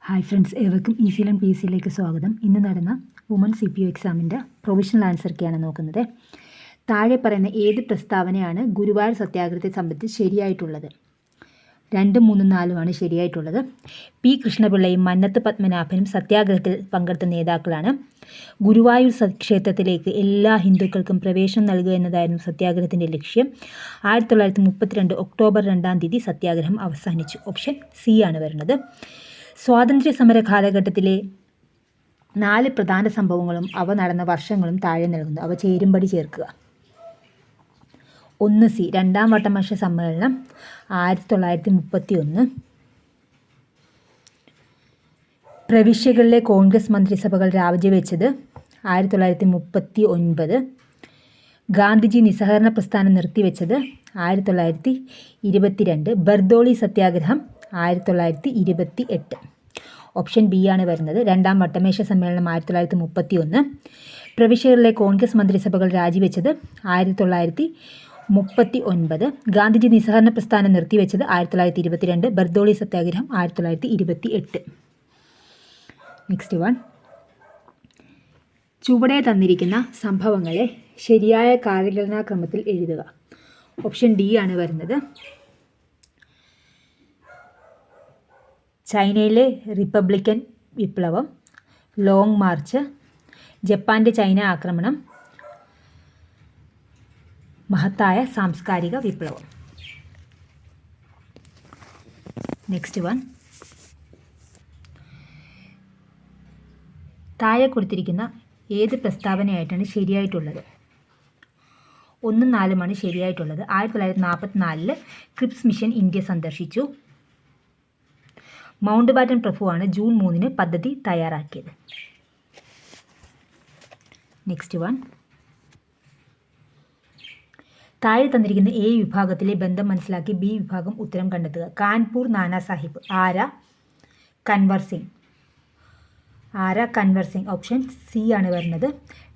Hi friends, ഏവർക്കും easy learn PSCയിലേക്ക് സ്വാഗതം. ഇന്ന് നടന്ന വുമൺ CPO എക്സാമിൻ്റെ പ്രൊവിഷണൽ ആൻസർക്കാണ് നോക്കുന്നത്. താഴെ പറയുന്ന ഏത് പ്രസ്താവനയാണ് ഗുരുവായൂർ സത്യാഗ്രഹത്തെ സംബന്ധിച്ച് ശരിയായിട്ടുള്ളത്? 2, 3, 4 ശരിയായിട്ടുള്ളത്. പി കൃഷ്ണപിള്ളയും മന്നത്ത് പത്മനാഭനും സത്യാഗ്രഹത്തിൽ പങ്കെടുത്ത നേതാക്കളാണ്. ഗുരുവായൂർ ക്ഷേത്രത്തിലേക്ക് എല്ലാ ഹിന്ദുക്കൾക്കും പ്രവേശനം നൽകുക എന്നതായിരുന്നു സത്യാഗ്രഹത്തിൻ്റെ ലക്ഷ്യം. 1932 ഒക്ടോബർ 2 സത്യാഗ്രഹം അവസാനിച്ചു. ഓപ്ഷൻ സി ആണ് വരുന്നത്. സ്വാതന്ത്ര്യ സമര കാലഘട്ടത്തിലെ 4 പ്രധാന സംഭവങ്ങളും അവ നടന്ന വർഷങ്ങളും താഴെ നൽകുന്നു. അവ ചേരുംപടി ചേർക്കുക. 1 സി, രണ്ടാം വട്ടമേശ സമ്മേളനം 1931. പ്രവിശ്യകളിലെ കോൺഗ്രസ് മന്ത്രിസഭകൾ രാജിവെച്ചത് 1939. ഗാന്ധിജി നിസ്സഹകരണ പ്രസ്ഥാനം നിർത്തിവെച്ചത് 1922. ബർദോളി സത്യാഗ്രഹം 1928. ഓപ്ഷൻ ബി ആണ് വരുന്നത്. രണ്ടാം വട്ടമേശ സമ്മേളനം 1931. പ്രവിശ്യകളിലെ കോൺഗ്രസ് മന്ത്രിസഭകൾ രാജിവെച്ചത് 1939. ഗാന്ധിജി നിസ്സഹകരണ പ്രസ്ഥാനം നിർത്തിവെച്ചത് 1922. ബർദോളി സത്യാഗ്രഹം 1928. Next one. ചുവടെ തന്നിരിക്കുന്ന സംഭവങ്ങളെ ശരിയായ കാലഗണനാക്രമത്തിൽ എഴുതുക. ഓപ്ഷൻ ഡി ആണ് വരുന്നത്. ചൈനയിലെ റിപ്പബ്ലിക്കൻ വിപ്ലവം, ലോങ് മാർച്ച്, ജപ്പാൻ്റെ ചൈന ആക്രമണം, മഹത്തായ സാംസ്കാരിക വിപ്ലവം. Next one. താഴെ കൊടുത്തിരിക്കുന്ന ഏത് പ്രസ്താവനയായിട്ടാണ് ശരിയായിട്ടുള്ളത്? 1, 4 ശരിയായിട്ടുള്ളത്. 1944 ക്രിപ്സ് മിഷൻ ഇന്ത്യ സന്ദർശിച്ചു. മൗണ്ട് ബാറ്റൻ പ്രഭുവാണ് ജൂൺ 3 പദ്ധതി തയ്യാറാക്കിയത്. Next one. താഴെ തന്നിരിക്കുന്ന എ വിഭാഗത്തിലെ ബന്ധം മനസ്സിലാക്കി ബി വിഭാഗം ഉത്തരം കണ്ടെത്തുക. കാൺപൂർ നാനാ സാഹിബ് ആരാ? കൻവർ സിംഗ്. ഓപ്ഷൻ സി ആണ് വരുന്നത്.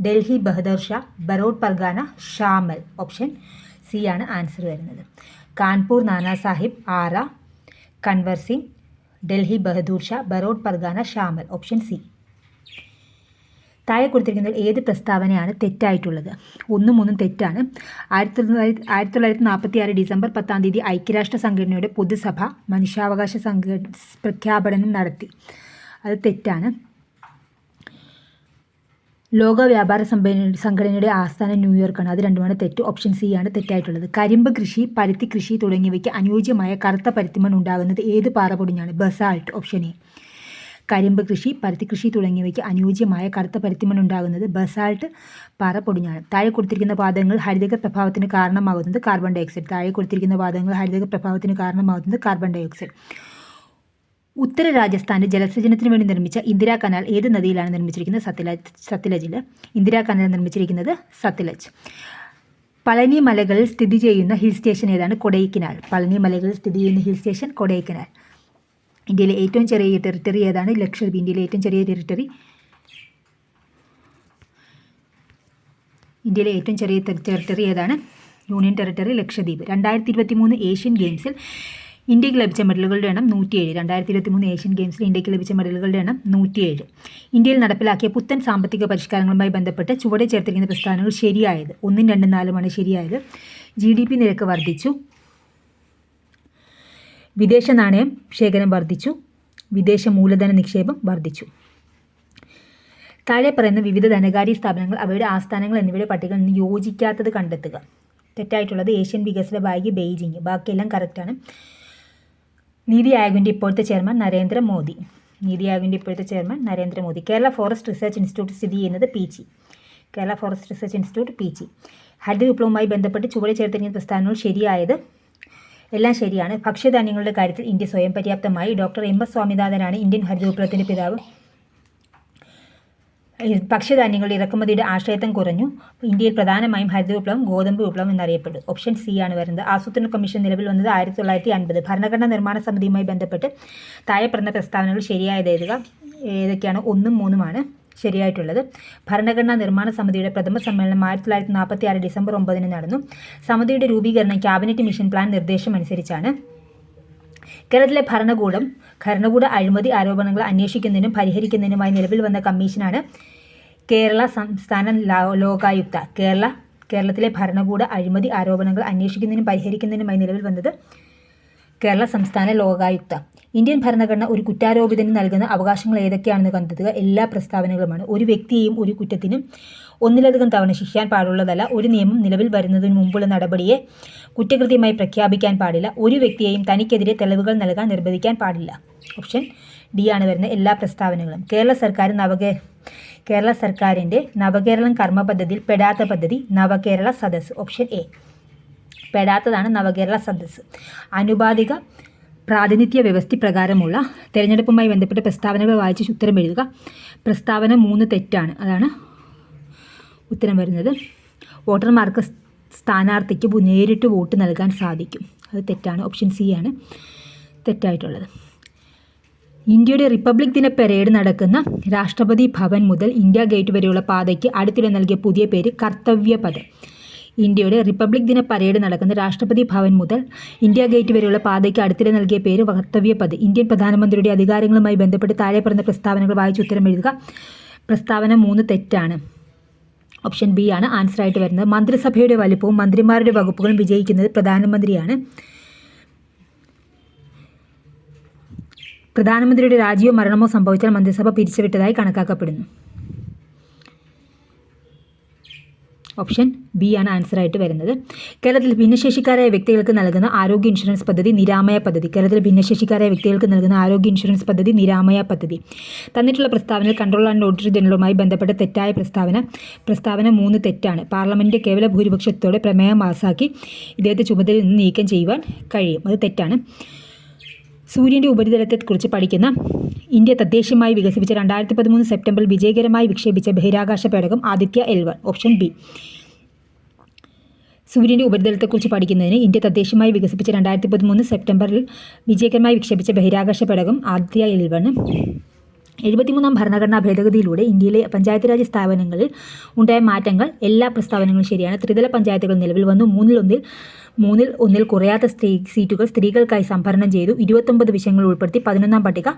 ഡൽഹി ബഹദൂർ ഷാ, ബറോഡ് പർഗാന, ഷാമൽ. ഓപ്ഷൻ സി ആണ് ആൻസർ വരുന്നത്. കാൺപൂർ നാനാ സാഹിബ് ആരാ, കൻവർ സിംഗ്, ഡൽഹി ബഹദൂർ ഷാ, ബറോഡ് പർഗാന, ഷാമൽ. Option C. താഴെ കൊടുത്തിരിക്കുന്നത് ഏത് പ്രസ്താവനയാണ് തെറ്റായിട്ടുള്ളത്? 1, 3 തെറ്റാണ്. 1946 ഡിസംബർ 10 ഐക്യരാഷ്ട്ര സംഘടനയുടെ പൊതുസഭ മനുഷ്യാവകാശ പ്രഖ്യാപനം നടത്തി. അത് തെറ്റാണ്. ലോക വ്യാപാര സംഘടനയുടെ ആസ്ഥാനം ന്യൂയോർക്കാണ്. അത് 2 തെറ്റ്. ഓപ്ഷൻ സി ആണ് തെറ്റായിട്ടുള്ളത്. കരിമ്പ് കൃഷി, പരുത്തി കൃഷി തുടങ്ങിയവയ്ക്ക് അനുയോജ്യമായ കറുത്ത പരുത്തിമൺ ഉണ്ടാകുന്നത് ഏത് പാറപ്പൊടിഞ്ഞാണ്? ബസാൾട്ട്. Option A. കരിമ്പ് കൃഷി, പരുത്തി കൃഷി തുടങ്ങിയവയ്ക്ക് അനുയോജ്യമായ കറുത്ത പരുത്തിമൺ ഉണ്ടാകുന്നത് ബസാൾട്ട് പാറപ്പൊടിഞ്ഞാണ്. താഴെ കൊടുത്തിരിക്കുന്ന വാതകങ്ങൾ ഹരിതക പ്രഭാവത്തിന് കാരണമാകുന്നത് കാർബൺ ഡൈ ഓക്സൈഡ്. ഉത്തര രാജസ്ഥാന്റെ ജലസേചനത്തിന് വേണ്ടി നിർമ്മിച്ച ഇന്ദിരാ കനാൽ ഏത് നദിയിലാണ് നിർമ്മിച്ചിരിക്കുന്നത്? സത്ലജിൽ. ഇന്ദിരാ കനാൽ നിർമ്മിച്ചിരിക്കുന്നത് സത്ലജ്. പളനി മലകളിൽ സ്ഥിതി ചെയ്യുന്ന ഹിൽ സ്റ്റേഷൻ ഏതാണ്? കൊടൈക്കനാൽ. ഇന്ത്യയിലെ ഏറ്റവും ചെറിയ ടെറിട്ടറി ഏതാണ്? ലക്ഷദ്വീപ്. ഇന്ത്യയിലെ ഏറ്റവും ചെറിയ ടെറിട്ടറി ഏതാണ്? Union territory Lakshadweep. 2023 ഏഷ്യൻ ഗെയിംസിൽ ഇന്ത്യക്ക് ലഭിച്ച മെഡലുകളുടെ എണ്ണം 107. 2023 ഏഷ്യൻ ഗെയിംസിൽ ഇന്ത്യക്ക് ലഭിച്ച മെഡലുകളുടെ എണ്ണം 107. ഇന്ത്യയിൽ നടപ്പിലാക്കിയ പുത്തൻ സാമ്പത്തിക പരിഷ്കാരങ്ങളുമായി ബന്ധപ്പെട്ട് ചുവടെ ചേർത്തിരിക്കുന്ന പ്രസ്താവനകൾ ശരിയായത്? 1, 2, 4 ശരിയായത്. GDP നിരക്ക് വർദ്ധിച്ചു, വിദേശ നാണയം ശേഖരം വർദ്ധിച്ചു, വിദേശ മൂലധന നിക്ഷേപം വർദ്ധിച്ചു. താഴെ പറയുന്ന വിവിധ ധനകാര്യ സ്ഥാപനങ്ങൾ അവയുടെ ആസ്ഥാനങ്ങൾ എന്നിവയുടെ പട്ടികയിൽ നിന്ന് യോജിക്കാത്തത് കണ്ടെത്തുക. തെറ്റായിട്ടുള്ളത് ഏഷ്യൻ വികസന ബാങ്ക്, ബെയ്ജിങ്. ബാക്കിയെല്ലാം കറക്റ്റാണ്. നീതി ആയോഗിൻ്റെ ഇപ്പോഴത്തെ chairman Narendra Modi. Kerala forest research institute സ്ഥിതി ചെയ്യുന്നത് പീച്ചി. ഹരിത വിപ്ലവവുമായി ബന്ധപ്പെട്ട് ചുവടെ ചേർത്തിരിക്കുന്ന പ്രസ്താവനകൾ ശരിയായത്? എല്ലാം ശരിയാണ്. ഭക്ഷ്യധാന്യങ്ങളുടെ കാര്യത്തിൽ ഇന്ത്യ സ്വയം പര്യാപ്തമായി. ഡോക്ടർ MS സ്വാമിനാഥനാണ് ഇന്ത്യൻ ഹരിത വിപ്ലവത്തിൻ്റെ പിതാവ്. ഭക്ഷ്യധാന്യങ്ങളുടെ ഇറക്കുമതിയുടെ ആശ്രയത്വം കുറഞ്ഞു. ഇന്ത്യയിൽ പ്രധാനമായും ഹരിത വിപ്ലവം ഗോതമ്പ് വിപ്ലവം എന്നറിയപ്പെടും. ഓപ്ഷൻ സി ആണ് വരുന്നത്. ആസൂത്രണ കമ്മീഷൻ നിലവിൽ വന്നത് 1950. ഭരണഘടനാ നിർമ്മാണ സമിതിയുമായി ബന്ധപ്പെട്ട് താഴെ പറഞ്ഞ പ്രസ്താവനകൾ ശരിയായത് ഏതൊക്കെയാണ്? 1, 3 ശരിയായിട്ടുള്ളത്. ഭരണഘടനാ നിർമ്മാണ സമിതിയുടെ പ്രഥമ സമ്മേളനം 1946 ഡിസംബർ 9 നടന്നു. സമിതിയുടെ രൂപീകരണം ക്യാബിനറ്റ് മിഷൻ പ്ലാൻ നിർദ്ദേശം അനുസരിച്ചാണ്. കേരളത്തിലെ ഭരണകൂടം ഭരണകൂട അഴിമതി ആരോപണങ്ങൾ അന്വേഷിക്കുന്നതിനും പരിഹരിക്കുന്നതിനുമായി നിലവിൽ വന്ന കമ്മീഷനാണ് കേരള സംസ്ഥാന ലോകായുക്ത. കേരളത്തിലെ ഭരണകൂട അഴിമതി ആരോപണങ്ങൾ അന്വേഷിക്കുന്നതിനും പരിഹരിക്കുന്നതിനുമായി നിലവിൽ വന്നത് കേരള സംസ്ഥാന ലോകായുക്ത. ഇന്ത്യൻ ഭരണഘടന ഒരു കുറ്റാരോപിതന് നൽകുന്ന അവകാശങ്ങൾ ഏതൊക്കെയാണെന്ന് കണ്ടെത്തുക. എല്ലാ പ്രസ്താവനകളുമാണ്. ഒരു വ്യക്തിയെയും ഒരു കുറ്റത്തിനും ഒന്നിലധികം തവണ ശിക്ഷിക്കാൻ പാടുള്ളതല്ല. ഒരു നിയമം നിലവിൽ വരുന്നതിന് മുമ്പുള്ള നടപടിയെ കുറ്റകൃത്യമായി പ്രഖ്യാപിക്കാൻ പാടില്ല. ഒരു വ്യക്തിയെയും തനിക്കെതിരെ തെളിവുകൾ നൽകാൻ നിർബന്ധിക്കാൻ പാടില്ല. ഓപ്ഷൻ ഡി ആണ് വരുന്നത് എല്ലാ പ്രസ്താവനകളും. കേരള സർക്കാരിൻ്റെ നവകേരളം കർമ്മ പദ്ധതിയിൽ പെടാത്ത പദ്ധതി നവകേരള സദസ്സ്. ഓപ്ഷൻ എ പെടാത്തതാണ് നവകേരള സദസ്സ്. ആനുപാതിക പ്രാതിനിധ്യ വ്യവസ്ഥ പ്രകാരമുള്ള തെരഞ്ഞെടുപ്പുമായി ബന്ധപ്പെട്ട പ്രസ്താവനകൾ വായിച്ച് ഉത്തരം എഴുതുക. പ്രസ്താവന 3 തെറ്റാണ്. അതാണ് ഉത്തരം വരുന്നത്. വോട്ടർമാർക്ക് സ്ഥാനാർത്ഥിക്ക് നേരിട്ട് വോട്ട് നൽകാൻ സാധിക്കും. അത് തെറ്റാണ്. ഓപ്ഷൻ സി ആണ് തെറ്റായിട്ടുള്ളത്. ഇന്ത്യയുടെ റിപ്പബ്ലിക് ദിന പരേഡ് നടക്കുന്ന രാഷ്ട്രപതി ഭവൻ മുതൽ ഇന്ത്യ ഗേറ്റ് വരെയുള്ള പാതയ്ക്ക് അടുത്തിടെ നൽകിയ പുതിയ പേര് കർത്തവ്യപഥ്. ഇന്ത്യയുടെ റിപ്പബ്ലിക് ദിന പരേഡ് നടക്കുന്ന രാഷ്ട്രപതി ഭവൻ മുതൽ ഇന്ത്യ ഗേറ്റ് വരെയുള്ള പാതയ്ക്ക് അടുത്തിടെ നൽകിയ പേര് കർത്തവ്യപഥ്. ഇന്ത്യൻ പ്രധാനമന്ത്രിയുടെ അധികാരങ്ങളുമായി ബന്ധപ്പെട്ട് താഴെ പറയുന്ന പ്രസ്താവനകൾ വായിച്ച് ഉത്തരം എഴുതുക. പ്രസ്താവന 3 തെറ്റാണ്. ഓപ്ഷൻ ബി ആണ് ആൻസർ ആയിട്ട് വരുന്നത്. മന്ത്രിസഭയുടെ വലുപ്പവും മന്ത്രിമാരുടെ വകുപ്പുകളും വിജയിക്കുന്നത് പ്രധാനമന്ത്രിയാണ്. പ്രധാനമന്ത്രിയുടെ രാജിയോ മരണമോ സംഭവിച്ചാൽ മന്ത്രിസഭ പിരിച്ചുവിട്ടതായി കണക്കാക്കപ്പെടുന്നു. ഓപ്ഷൻ ബി ആണ് ആൻസർ ആയിട്ട് വരുന്നത്. കേരളത്തിൽ ഭിന്നശേഷിക്കാരായ വ്യക്തികൾക്ക് നൽകുന്ന ആരോഗ്യ ഇൻഷുറൻസ് പദ്ധതി നിരാമയ പദ്ധതി. കേരളത്തിൽ ഭിന്നശേഷിക്കാരായ വ്യക്തികൾക്ക് നൽകുന്ന ആരോഗ്യ ഇൻഷുറൻസ് പദ്ധതി നിരാമയ പദ്ധതി. തന്നിട്ടുള്ള പ്രസ്താവനയിൽ കൺട്രോളർ ആൻഡ് ഓഡിറ്റർ ജനറലുമായി ബന്ധപ്പെട്ട തെറ്റായ പ്രസ്താവന 3 തെറ്റാണ്. പാർലമെൻറ്റ് കേവല ഭൂരിപക്ഷത്തോടെ പ്രമേയം പാസാക്കി ഇദ്ദേഹത്തെ ചുമതലയിൽ നിന്ന് നീക്കം ചെയ്യുവാൻ കഴിയും. അത് തെറ്റാണ്. സൂര്യൻ്റെ ഉപരിതലത്തെക്കുറിച്ച് പഠിക്കുന്ന ഇന്ത്യ തദ്ദേശീയമായി വികസിപ്പിച്ച 2013 സെപ്റ്റംബറിൽ വിജയകരമായി വിക്ഷേപിച്ച ബഹിരാകാശ പേടകം ആദിത്യ L1. Option B. സൂര്യൻ്റെ ഉപരിതലത്തെക്കുറിച്ച് പഠിക്കുന്നതിന് ഇന്ത്യ തദ്ദേശീയമായി വികസിപ്പിച്ച 2013 സെപ്റ്റംബറിൽ വിജയകരമായി വിക്ഷേപിച്ച ബഹിരാകാശ പേടകം ആദിത്യ L1. 73ാം ഭരണഘടനാ ഭേദഗതിയിലൂടെ ഇന്ത്യയിലെ പഞ്ചായത്ത് രാജ് സ്ഥാപനങ്ങളിൽ ഉണ്ടായ മാറ്റങ്ങൾ എല്ലാ പ്രസ്താവനകളും ശരിയാണ്. ത്രിതല പഞ്ചായത്തുകൾ നിലവിൽ വന്നു. മൂന്നിൽ ഒന്നിൽ കുറയാത്ത സീറ്റുകൾ സ്ത്രീകൾക്കായി സംഭരണം ചെയ്തു. 29 വിഷയങ്ങൾ ഉൾപ്പെടുത്തി 11ാം പട്ടിക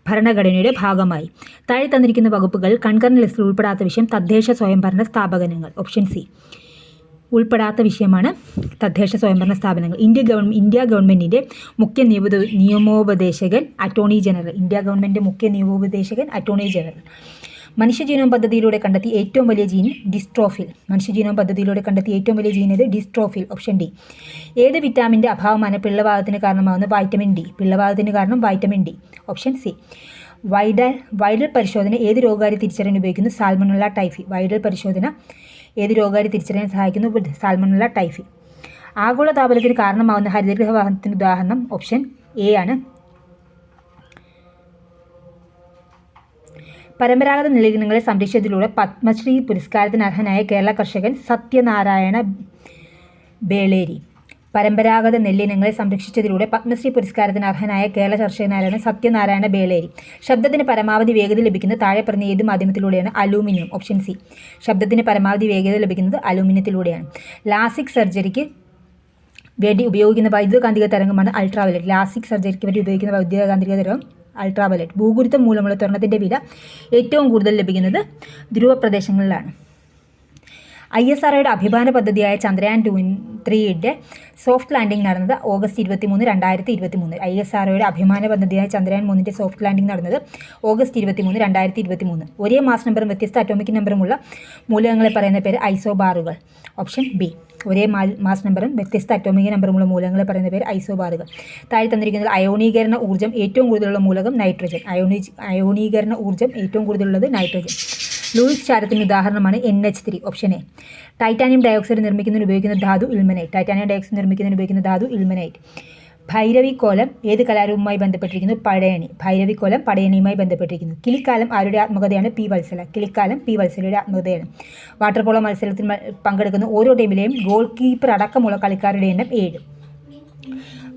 ഭരണഘടനയുടെ ഭാഗമായി. താഴെ തന്നിരിക്കുന്ന വകുപ്പുകളിൽ കൺകറന്റ് ലിസ്റ്റിൽ ഉൾപ്പെടാത്ത വിഷയം തദ്ദേശ സ്വയംഭരണ സ്ഥാപനങ്ങൾ. ഓപ്ഷൻ സി ഉൾപ്പെടാത്ത വിഷയമാണ് തദ്ദേശ സ്വയംഭരണ സ്ഥാപനങ്ങൾ. ഇന്ത്യ ഗവൺമെൻറ്റിൻ്റെ മുഖ്യ നിയമോപദേശകൻ അറ്റോർണി ജനറൽ. ഇന്ത്യ ഗവൺമെൻറ്റിൻ്റെ മുഖ്യ നിയമോപദേശകൻ അറ്റോർണി ജനറൽ. മനുഷ്യജീനോം പദ്ധതിയിലൂടെ കണ്ടെത്തിയ ഏറ്റവും വലിയ ജീൻ ഡിസ്ട്രോഫിൽ. മനുഷ്യജീനോം പദ്ധതിയിലൂടെ കണ്ടെത്തിയ ഏറ്റവും വലിയ ജീൻ ഏത്? ഡിസ്ട്രോഫിൽ. Option D. ഏത് വിറ്റാമിൻ്റെ അഭാവമാണ് പിള്ളവാതത്തിന് കാരണമാകുന്നത്? Vitamin D. പിള്ളവാതത്തിന് കാരണം vitamin D. Option C. Widal പരിശോധന ഏത് രോഗകാരി തിരിച്ചറിയാൻ ഉപയോഗിക്കുന്നു? സാൽമണല്ല ടൈഫി. വൈഡൽ പരിശോധന ഏത് രോഗകാരി തിരിച്ചറിയാൻ സഹായിക്കുന്നു? സാൽമണല്ല ടൈഫി. ആഗോളതാപനത്തിന് കാരണമാകുന്ന ഹരിതഗൃഹ വാഹനത്തിന് ഉദാഹരണം? ഓപ്ഷൻ എ ആണ്. പരമ്പരാഗത നെല്ലിനങ്ങളെ സംരക്ഷിച്ചതിലൂടെ പത്മശ്രീ പുരസ്കാരത്തിന് അർഹനായ കേരള കർഷകൻ സത്യനാരായണ ബേളേരി. പരമ്പരാഗത നെല്ലിനങ്ങളെ സംരക്ഷിച്ചതിലൂടെ പത്മശ്രീ പുരസ്കാരത്തിന് അർഹനായ കേരള കർഷകനാരാണ് സത്യനാരായണ ബേളേരി. ശബ്ദത്തിന് പരമാവധി വേഗത ലഭിക്കുന്നത് താഴെ പറഞ്ഞ ഏത് മാധ്യമത്തിലൂടെയാണ്? അലൂമിനിയം. Option C. ശബ്ദത്തിന് പരമാവധി വേഗത ലഭിക്കുന്നത് അലൂമിനിയത്തിലൂടെയാണ്. ലാസിക് സർജറിക്ക് വേണ്ടി ഉപയോഗിക്കുന്ന വൈദ്യുതകാന്തിക തരംഗമാണ് അൾട്രാവയലറ്റ്. ലാസിക് സർജറിക്ക് വേണ്ടി ഉപയോഗിക്കുന്ന വൈദ്യുതകാന്തിക തരംഗം അൾട്രാവയലറ്റ്. ഭൂഗുരുത്വം മൂലമുള്ള സ്വർണ്ണത്തിൻ്റെ വില ഏറ്റവും കൂടുതൽ ലഭിക്കുന്നത് ധ്രുവ പ്രദേശങ്ങളിലാണ്. ISROയുടെ അഭിമാന പദ്ധതിയായ ചന്ദ്രയാൻ 3യുടെ സോഫ്റ്റ് ലാൻഡിംഗ് നടന്നത് ഓഗസ്റ്റ് 23, 2023. ISROയുടെ അഭിമാന പദ്ധതിയായ ചന്ദ്രയാൻ 3ൻ്റെ സോഫ്റ്റ് ലാൻഡിംഗ് നടന്നത് ഓഗസ്റ്റ് 23, 2023. ഒരേ മാസ് നമ്പറും വ്യത്യസ്ത അറ്റോമിക് നമ്പറുമുള്ള മൂലകങ്ങളെ പറയുന്ന പേര് ഐസോബാറുകൾ. Option B. ഒരേ മാസ് നമ്പറും വ്യത്യസ്ത അറ്റോമിക് നമ്പറുമുള്ള മൂലകങ്ങളെ പറയുന്ന പേര് ഐസോബാറുകൾ. താഴെ തന്നിരിക്കുന്നത് അയോണീകരണ ഊർജ്ജം ഏറ്റവും കൂടുതലുള്ള മൂലകം നൈട്രജൻ. അയോണീകരണ ഊർജ്ജം ഏറ്റവും കൂടുതലുള്ളത് നൈട്രജൻ. ലൂയിസ് ചാരത്തിന് ഉദാഹരണമാണ് NH3. Option A. Titanium dioxide നിർമ്മിക്കുന്നതിന് ഉപയോഗിക്കുന്ന ധാതു ഇൽമനൈറ്റ്. ടൈറ്റാനിയം ഡയോക്സൈഡ് നിർമ്മിക്കുന്നതിന് ഉപയോഗിക്കുന്ന ധാതു ഇൽമനൈറ്റ്. ഭൈരവിക്കോലം ഏത് കലാരൂപവുമായി ബന്ധപ്പെട്ടിരിക്കുന്നു? പടയണി. ഭൈരവിക്കോലം പടയണിയുമായി ബന്ധപ്പെട്ടിരിക്കുന്നു. കിളിക്കാലം ആരുടെ ആത്മകഥയാണ്? P. വത്സല. കിളിക്കാലം P. വത്സലയുടെ ആത്മകഥയാണ്. വാട്ടർ പോളോ മത്സരത്തിൽ പങ്കെടുക്കുന്ന ഓരോ ടീമിലെയും ഗോൾ കീപ്പർ അടക്കമുള്ള കളിക്കാരുടെ എണ്ണം 7.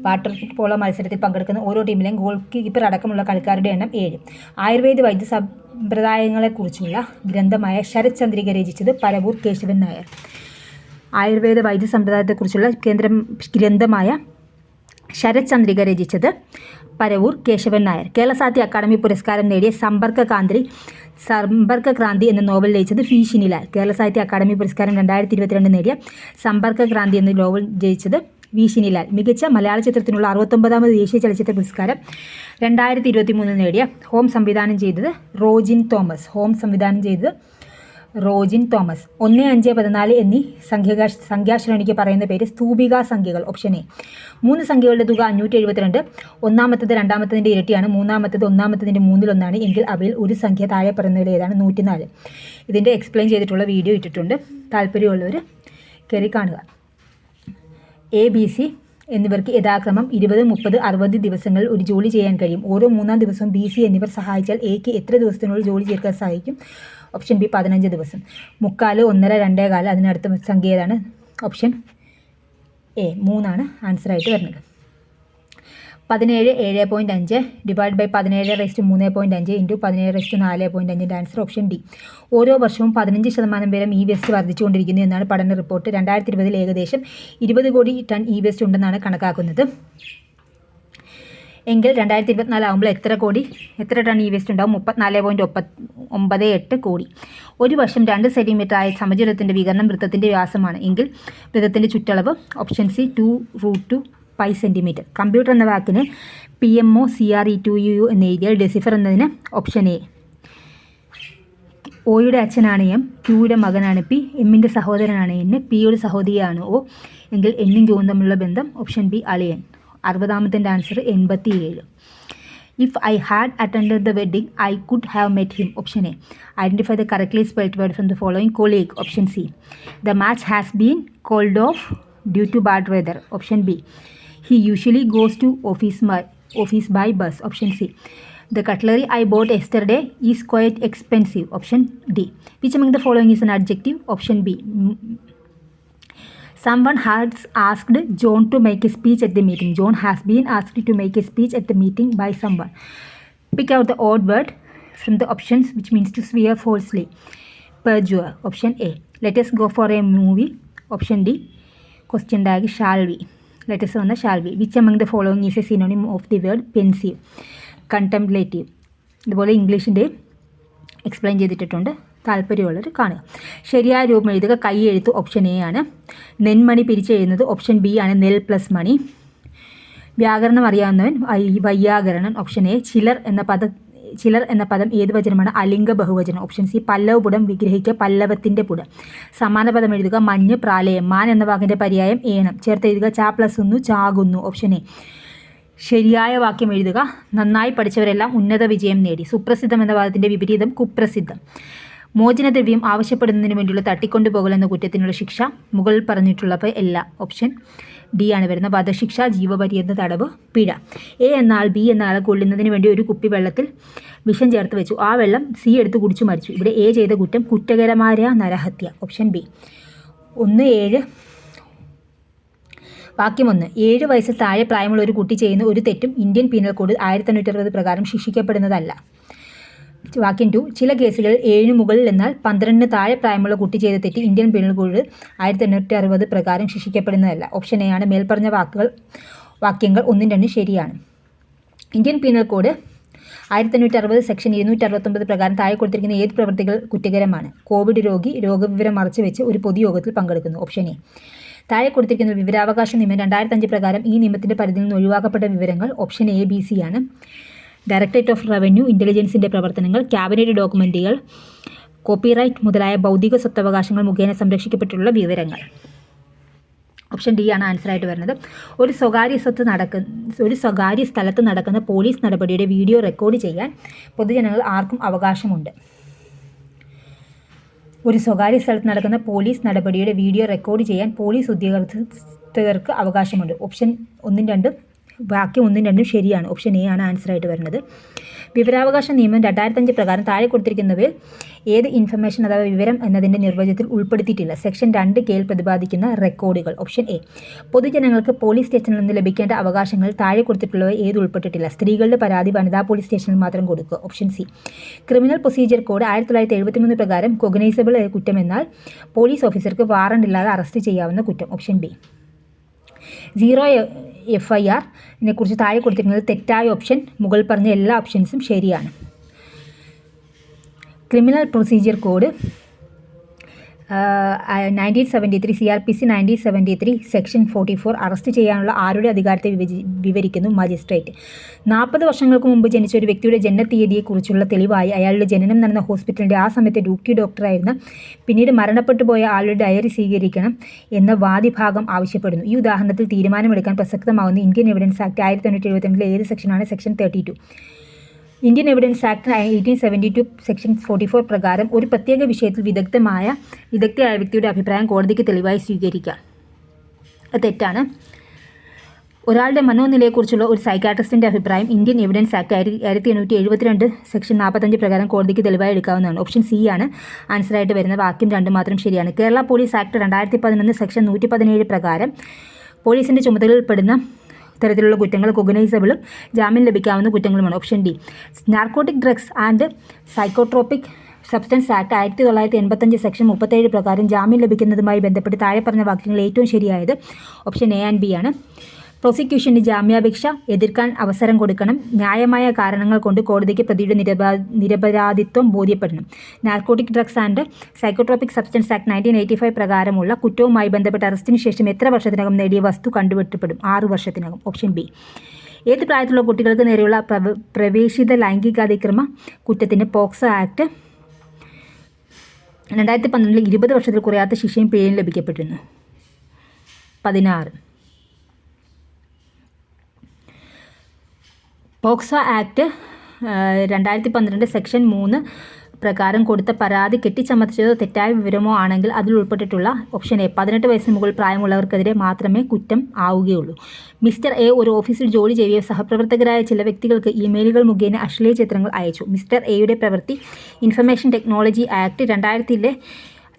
വാട്ടർ പോളോ മത്സരത്തിൽ പങ്കെടുക്കുന്ന ഓരോ ടീമിലെയും ഗോൾ കീപ്പർ അടക്കമുള്ള കളിക്കാരുടെ എണ്ണം 7. ആയുർവേദ വൈദ്യ സമ്പ്രദായങ്ങളെക്കുറിച്ചുള്ള ഗ്രന്ഥമായ ശരത് ചന്ദ്രിക രചിച്ചത് പരവൂർ കേശവൻ നായർ. ആയുർവേദ വൈദ്യ സമ്പ്രദായത്തെക്കുറിച്ചുള്ള ഗ്രന്ഥമായ ശരത് ചന്ദ്രിക രചിച്ചത് പരവൂർ കേശവൻ നായർ. കേരള സാഹിത്യ അക്കാദമി പുരസ്കാരം നേടിയ സമ്പർക്ക ക്രാന്തി എന്ന നോവൽ രചിച്ചത് പി. ശിനിലാൽ. കേരള സാഹിത്യ അക്കാദമി പുരസ്കാരം 2022 നേടിയ സമ്പർക്ക ക്രാന്തി എന്ന നോവൽ രചിച്ചത് വി. ശിനിലാൽ. മികച്ച മലയാള ചിത്രത്തിനുള്ള 69ാമത് ദേശീയ ചലച്ചിത്ര പുരസ്കാരം 2023 നേടിയ ഹോം സംവിധാനം ചെയ്തത് റോജിൻ തോമസ്. 1, 5, 14 എന്നീ സംഖ്യാശ്രേണിക്ക് പറയുന്ന പേര് സ്തൂപികാ സംഖ്യകൾ. Option A. 3 സംഖ്യകളുടെ തുക 572. ഒന്നാമത്തത് രണ്ടാമത്തതിൻ്റെ ഇരട്ടിയാണ്. മൂന്നാമത്തത് ഒന്നാമത്തതിൻ്റെ 1/3 എങ്കിൽ അവയിൽ ഒരു സംഖ്യ താഴെ പറയുന്നതിൽ ഏതാണ്? 104. ഇതിൻ്റെ എക്സ്പ്ലെയിൻ ചെയ്തിട്ടുള്ള വീഡിയോ ഇട്ടിട്ടുണ്ട്. താല്പര്യമുള്ളവർ കയറി കാണുക. ABC എന്നിവർക്ക് യഥാക്രമം 20, 30, 60 ദിവസങ്ങളിൽ ഒരു ജോലി ചെയ്യാൻ കഴിയും. ഓരോ 3-ാം ദിവസവും BC എന്നിവർ സഹായിച്ചാൽ Aക്ക് എത്ര ദിവസത്തിനുള്ളിൽ ജോലി ചേർക്കാൻ സഹായിക്കും? ഓപ്ഷൻ ബി 15 ദിവസം. 3/4, 1.5, 2.4 അതിനടുത്ത സംഖ്യ ഏതാണ്? ഓപ്ഷൻ എ 3 ആൻസറായിട്ട് വരുന്നത്. 17 7.5 divide by 17^3.5 into 17^4.5 answer option D. ഓരോ വർഷവും 15% വീതം ഇ വേസ്റ്റ് വർദ്ധിച്ചുകൊണ്ടിരിക്കുന്നു എന്നാണ് പഠന റിപ്പോർട്ട്. 2020 ഏകദേശം 20 കോടി ടൺ ഇ വേസ്റ്റ് ഉണ്ടെന്നാണ് കണക്കാക്കുന്നത്. എങ്കിൽ 2024 ആകുമ്പോൾ എത്ര ടൺ ഇ വേസ്റ്റ് ഉണ്ടാവും? 34.98 കോടി. ഒരു വർഷം 2 സെൻറ്റിമീറ്റർ ആയ സമചതുരത്തിൻ്റെ വികരണം വൃത്തത്തിൻ്റെ വ്യാസമാണ് എങ്കിൽ വൃത്തത്തിൻ്റെ ചുറ്റളവ് ഓപ്ഷൻ സി 2√2 π സെൻറ്റിമീറ്റർ. കമ്പ്യൂട്ടർ എന്ന വാക്കിന് PMOCRETUU എന്ന് എഴുതിയാൽ ഡെസിഫർ എന്നതിന് ഓപ്ഷൻ എ. ഒയുടെ അച്ഛനാണ് എം, ക്യൂയുടെ മകനാണ് പി, എമ്മിൻ്റെ സഹോദരനാണ് എൻ, പിയുടെ സഹോദരിയാണ് ഒ എങ്കിൽ എന്നും ക്യൂവും തമ്മിലുള്ള ബന്ധം ഓപ്ഷൻ ബി അളിയൻ. 60ാമത്തെ answer 87. If I had attended the wedding, I could have met him. Option A. Identify the correctly spelled word from the following. Colleague. Option C. The match has been called off due to bad weather. Option B. He usually goes to office by bus. Option C. The cutlery I bought yesterday is quite expensive. Option D. Which among the following is an adjective? Option B. Someone has asked John to make a speech at the meeting. John has been asked to make a speech at the meeting by someone. Pick out the odd word from the options which means to swear falsely. Perjure. Option A. Let us go for a movie. Option D. Question tag shall we. Let us on the shall we. Which among the following is a synonym of the word pensive? Contemplative. ഇതുപോലെ ഇംഗ്ലീഷിൻ്റെ explain ചെയ്തിട്ടുണ്ട്. താല്പര്യമുള്ളവർ കാണുക. ശരിയായ രൂപം എഴുതുക. കൈ എഴുത്ത് option A ആണ്. നെന്മണി പിരിച്ചെഴുതുന്നത് ഓപ്ഷൻ ബി ആണ്. നെൽ പ്ലസ് മണി. വ്യാകരണം അറിയാവുന്നവൻ വൈയാകരണം ഓപ്ഷൻ എ. ചിലർ എന്ന പദം ഏത് വചനമാണ്? അലിംഗ ബഹുവചനം ഓപ്ഷൻ സി. പല്ലവ പുടം വിഗ്രഹിക്കുക പല്ലവത്തിൻ്റെ പുടം. സമാന പദം എഴുതുക. മഞ്ഞ് പ്രാലയം. മാൻ എന്ന വാക്കിൻ്റെ പര്യായം ഏണം. ചേർത്ത് എഴുതുക. +1 ചാകുന്നു ഓപ്ഷൻ എ. ശരിയായ വാക്യം എഴുതുക. നന്നായി പഠിച്ചവരെല്ലാം ഉന്നത വിജയം നേടി. സുപ്രസിദ്ധം എന്ന പദത്തിൻ്റെ വിപരീതം കുപ്രസിദ്ധം. മോചനദ്രവ്യം ആവശ്യപ്പെടുന്നതിന് വേണ്ടിയുള്ള തട്ടിക്കൊണ്ടുപോകൽ എന്ന കുറ്റത്തിനുള്ള ശിക്ഷ മുകളിൽ പറഞ്ഞിട്ടുള്ളവ എല്ലാം ഓപ്ഷൻ ഡി ആണ് വരുന്നത്. വധശിക്ഷ, ജീവപര്യന്ത തടവ്, പിഴ. എ എന്ന ആൾ ബി എന്ന ആളെ കൊല്ലുന്നതിന് വേണ്ടി ഒരു കുപ്പി വെള്ളത്തിൽ വിഷം ചേർത്ത് വെച്ചു. ആ വെള്ളം സി എടുത്ത് കുടിച്ചു മരിച്ചു. ഇവിടെ എ ചെയ്ത കുറ്റം കുറ്റകരമായ നരഹത്യ ഓപ്ഷൻ ബി. 1-7 വാക്യം 1. 7 വയസ്സിൽ താഴെ പ്രായമുള്ള ഒരു കുട്ടി ചെയ്യുന്ന ഒരു തെറ്റും ഇന്ത്യൻ പീനൽ കോഡ് 1560 പ്രകാരം ശിക്ഷിക്കപ്പെടുന്നതല്ല. വാക്യം 2. ചില കേസുകളിൽ 7 മുകളിൽ എന്നാൽ 12 താഴെ പ്രായമുള്ള കുട്ടി ചെയ്ത തെറ്റ് ഇന്ത്യൻ പീനൽ കോഡ് 1860 പ്രകാരം ശിക്ഷിക്കപ്പെടുന്നതല്ല. ഓപ്ഷൻ എ ആണ്. മേൽപ്പറഞ്ഞ വാക്യങ്ങൾ 1ഉം 2ഉം ശരിയാണ്. ഇന്ത്യൻ പീനൽ കോഡ് 1860 സെക്ഷൻ 269 പ്രകാരം താഴെ കൊടുത്തിരിക്കുന്ന ഏത് പ്രവൃത്തികൾ കുറ്റകരമാണ്? കോവിഡ് രോഗി രോഗവിവരം മറച്ചു വെച്ച് ഒരു പൊതുയോഗത്തിൽ പങ്കെടുക്കുന്നു. Option A. താഴെ കൊടുത്തിരിക്കുന്ന വിവരാവകാശ നിയമം 2005 പ്രകാരം ഈ നിയമത്തിൻ്റെ പരിധിയിൽ നിന്ന് ഒഴിവാക്കപ്പെട്ട വിവരങ്ങൾ ഓപ്ഷൻ എ ബി സി ആണ്. ഡയറക്ടറേറ്റ് ഓഫ് റവന്യൂ ഇൻ്റലിജൻസിൻ്റെ പ്രവർത്തനങ്ങൾ, ക്യാബിനറ്റ് ഡോക്യുമെൻറ്റുകൾ, കോപ്പിറൈറ്റ് മുതലായ ബൗദ്ധിക സ്വത്തവകാശങ്ങൾ മുഖേന സംരക്ഷിക്കപ്പെട്ടുള്ള വിവരങ്ങൾ. ഓപ്ഷൻ ഡി ആണ് ആൻസറായിട്ട് വരുന്നത്. ഒരു സ്വകാര്യ സ്ഥലത്ത് നടക്കുന്ന പോലീസ് നടപടിയുടെ വീഡിയോ റെക്കോർഡ് ചെയ്യാൻ പൊതുജനങ്ങൾ ആർക്കും അവകാശമുണ്ട്? ഒരു സ്വകാര്യ സ്ഥലത്ത് നടക്കുന്ന പോലീസ് നടപടിയുടെ വീഡിയോ റെക്കോർഡ് ചെയ്യാൻ പോലീസ് ഉദ്യോഗസ്ഥർക്ക് അവകാശമുണ്ട്. ഓപ്ഷൻ 1ഉം 2ഉം വാക്യം 1ഉം 2ഉം ശരിയാണ്. ഓപ്ഷൻ എ ആണ് ആൻസറായിട്ട് വരുന്നത്. വിവരാവകാശ നിയമം 2005 പ്രകാരം താഴെ കൊടുത്തിരിക്കുന്നവയിൽ ഏത് ഇൻഫർമേഷൻ അഥവാ വിവരം എന്നതിൻ്റെ നിർവചനത്തിൽ ഉൾപ്പെടുത്തിയിട്ടില്ല? സെക്ഷൻ 2 കെയിൽ പ്രതിപാദിക്കുന്ന റെക്കോർഡുകൾ. Option A. പൊതുജനങ്ങൾക്ക് പോലീസ് സ്റ്റേഷനിൽ നിന്ന് ലഭിക്കേണ്ട അവകാശങ്ങൾ താഴെ കൊടുത്തിട്ടുള്ളവ ഏത് ഉൾപ്പെട്ടിട്ടില്ല? സ്ത്രീകളുടെ പരാതി വനിതാ പോലീസ് സ്റ്റേഷനിൽ മാത്രം കൊടുക്കുക. Option C. Criminal procedure code 1973 പ്രകാരം കൊഗ്നൈസബിൾ കുറ്റമെന്നാൽ പോലീസ് ഓഫീസർക്ക് വാറണ്ട് ഇല്ലാതെ അറസ്റ്റ് ചെയ്യാവുന്ന കുറ്റം. Option B. 0 FIR ഇതിനെക്കുറിച്ച് താഴെ കൊടുത്തിരിക്കുന്നത് തെറ്റായ ഓപ്ഷൻ. മുകൾ പറഞ്ഞ എല്ലാ ഓപ്ഷൻസും ശരിയാണ്. Criminal procedure code 1973 CRPC 1973 section 44 arrest ചെയ്യാനുള്ള ആരുടെ അധികാരത്തെ വിവരിക്കുന്നു? മജിസ്ട്രേറ്റ്. 40 വർഷങ്ങൾക്ക് മുമ്പ് ജനിച്ച ഒരു വ്യക്തിയുടെ ജനനത്തീയതിയെക്കുറിച്ചുള്ള തെളിവായി അയാളുടെ ജനനം നടന്ന ഹോസ്പിറ്റലിൻ്റെ ആ സമയത്തെ ഡോക്ടറായിരുന്ന പിന്നീട് മരണപ്പെട്ടു പോയ ആളുടെ ഡയറി സ്വീകരിക്കണം എന്ന വാദിഭാഗം ആവശ്യപ്പെടുന്നു. ഈ ഉദാഹരണത്തിൽ തീരുമാനമെടുക്കാൻ പ്രസക്തമാകുന്ന ഇന്ത്യൻ എവിഡൻസ് ആക്ട് 1972 ഏത് സെക്ഷനാണ്? Section 32. Indian evidence act 1872 section 44 പ്രകാരം ഒരു പ്രത്യേക വിഷയത്തിൽ വിദഗ്ധയായ വ്യക്തിയുടെ അഭിപ്രായം കോടതിക്ക് തെളിവായി സ്വീകരിക്കാം. അത് തെറ്റാണ്. ഒരാളുടെ മനോനിലയെക്കുറിച്ചുള്ള ഒരു സൈക്കാട്രിസ്റ്റിൻ്റെ അഭിപ്രായം ഇന്ത്യൻ എവിഡൻസ് ആക്ട് 1872 സെക്ഷൻ 45 പ്രകാരം കോടതിക്ക് തെളിവായി എടുക്കാവുന്നതാണ്. ഓപ്ഷൻ സി ആണ് ആൻസറായിട്ട് വരുന്ന. വാക്യം 2 മാത്രം ശരിയാണ്. കേരള പോലീസ് ആക്ട് 2011 സെക്ഷൻ 117 പ്രകാരം പോലീസിൻ്റെ ചുമതലയിൽപ്പെടുന്ന തരത്തിലുള്ള കുറ്റങ്ങൾ കൊഗ്നൈസബിളും ജാമ്യം ലഭിക്കാവുന്ന കുറ്റങ്ങളുമാണ്. Option D. Narcotic drugs and psychotropic substance act 1985 section 37 പ്രകാരം ജാമ്യം ലഭിക്കുന്നതുമായി ബന്ധപ്പെട്ട് താഴെ പറഞ്ഞ വാക്യങ്ങൾ ഏറ്റവും ശരിയായത് ഓപ്ഷൻ എ ആൻഡ് ബി ആണ്. പ്രോസിക്യൂഷന് ജാമ്യാപേക്ഷ എതിർക്കാൻ അവസരം കൊടുക്കണം. ന്യായമായ കാരണങ്ങൾ കൊണ്ട് കോടതിക്ക് പ്രതിയുടെ നിരപരാധിത്വം ബോധ്യപ്പെടണം. Narcotic drugs and psychotropic substance act 1985 പ്രകാരമുള്ള കുറ്റവുമായി ബന്ധപ്പെട്ട അറസ്റ്റിന് ശേഷം എത്ര വർഷത്തിനകം നേടിയ വസ്തു കണ്ടുപിടിക്കപ്പെടും? 6 വർഷത്തിനകം. Option B. ഏത് പ്രായത്തിലുള്ള കുട്ടികൾക്ക് നേരെയുള്ള പ്രവേശിത ലൈംഗികാതിക്രമ കുറ്റത്തിന് പോക്സോ ആക്ട് 2012 20 വർഷത്തിൽ കുറയാത്ത ശിക്ഷയും പിഴയും ലഭിക്കപ്പെട്ടിരുന്നു? 16. പോക്സോ ആക്ട് 2012 സെക്ഷൻ 3 പ്രകാരം കൊടുത്ത പരാതി കെട്ടിച്ചമച്ചതോ തെറ്റായ വിവരമോ ആണെങ്കിൽ അതിൽ ഉൾപ്പെട്ടിട്ടുള്ള ഓപ്ഷൻ എ 18 വയസ്സിന് മുകളിൽ പ്രായമുള്ളവർക്കെതിരെ മാത്രമേ കുറ്റം ആവുകയുള്ളൂ. മിസ്റ്റർ എ ഒരു ഓഫീസിൽ ജോലി ചെയ്യുകയോ സഹപ്രവർത്തകരായ ചില വ്യക്തികൾക്ക് ഇമെയിലുകൾ മുഖേന അശ്ലീല ചിത്രങ്ങൾ അയച്ചു. മിസ്റ്റർ എയുടെ പ്രവൃത്തി ഇൻഫർമേഷൻ ടെക്നോളജി ആക്ട് 2000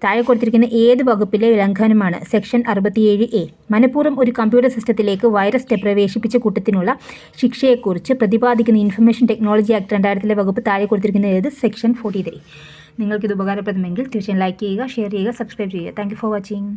താഴെ കൊടുത്തിരിക്കുന്ന ഏത് വകുപ്പിലെ ലംഘനമാണ്? Section 67A. മനഃപൂർവ്വം ഒരു കമ്പ്യൂട്ടർ സിസ്റ്റത്തിലേക്ക് വൈറസ് പ്രവേശിപ്പിച്ച കുറ്റത്തിനുള്ള ശിക്ഷയെക്കുറിച്ച് പ്രതിപാദിക്കുന്ന ഇൻഫർമേഷൻ ടെക്നോളജി ആക്ട് 2000 വകുപ്പ് താഴെ കൊടുത്തിരിക്കുന്ന ഏത്? സെക്ഷൻ 43. നിങ്ങൾക്കിത് ഉപകാരപ്രദമെങ്കിൽ തീർച്ചയായും ലൈക്ക് ചെയ്യുക, ഷെയർ ചെയ്യുക, സബ്സ്ക്രൈബ് ചെയ്യുക. Thank you for watching.